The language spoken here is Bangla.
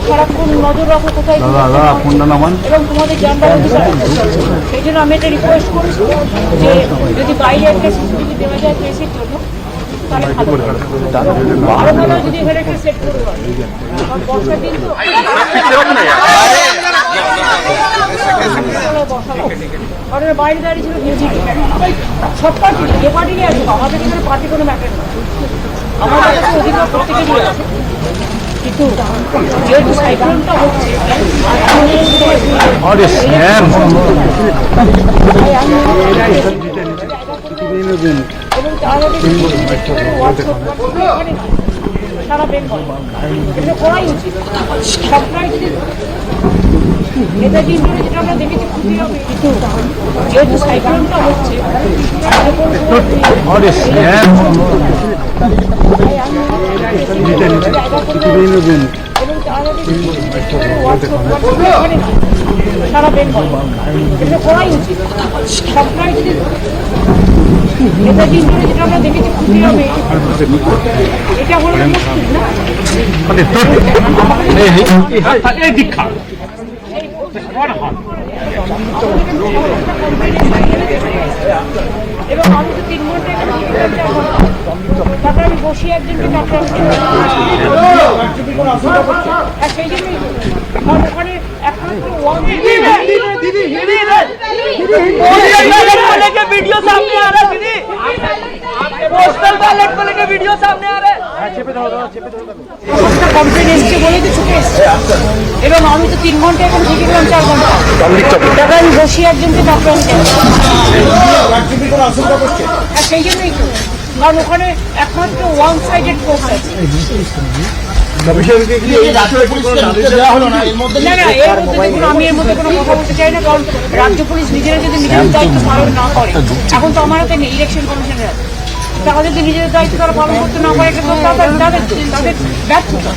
সারাক্ষণ নজর রাখো কোথায় এবং তোমাদের জানবার অধিকার। সেই জন্য আমি একটা রিকোয়েস্ট করছি যে যদি বাইরে একটা সিসিটিভি দেওয়া যায় কেসের জন্য তাহলে ভালো ভালো যদি এখানে একটা সেট করতে পারে। কারণ বর্ষার দিন তো কারণ বাইরে দাঁড়িয়ে ছিল মিউজিক সব পার্টি যে পার্টি আছে আমাদের এখানে পার্টি কোনো ম্যাটার না। আমার কাছে অধিকার প্রত্যেকেরই আছে, কিন্তু যেহেতু সাইক্লোনটা হচ্ছে এবং সারা বেঙ্গল এটা করাই উচিত। সবটাই যদি নেতাজি ইন্ডোরে যেটা আমরা দেখেছি খুবই হবে, কিন্তু যেহেতু সাইক্লোনটা হচ্ছে সারা বেঙ্গল এটা করাই উচিত। সবটাই যদি নেতাজি ইন্ডোরে যেটা আমরা দেখেছি খুবই হবে, এটা হলো মুশকিল না। এবং আমি তো 3 ঘন্টা তারপরে আমি বসি একজনকে ডাক্তার সেই জন্যই ওখানে वीडियो सामने आ रहा है दीदी, पोस्टल बैलेट को लेके वीडियो सामने आ रहा है। কমপ্লেন এসছে বলে তো ছুটে এসছে এবং আমি তো 3 ঘন্টা এখন থেকে গেলাম 4 ঘন্টা তারপরে আমি বসি একজনকে ডাক্তার সেই জন্যই তো, কারণ ওখানে একমাত্র ওয়ান সাইডেড পোস্ট আছে। আমি এর মধ্যে কোনো কথা বলতে চাই না, কারণ রাজ্য পুলিশ নিজেরা যদি নিজেদের দায়িত্ব পালন না করে, এখন তো আমার হাতে নেই, ইলেকশন কমিশনের হাতে, তারা যদি নিজেদের দায়িত্ব তারা পালন করতে না পারে তাদের ব্যর্থতা।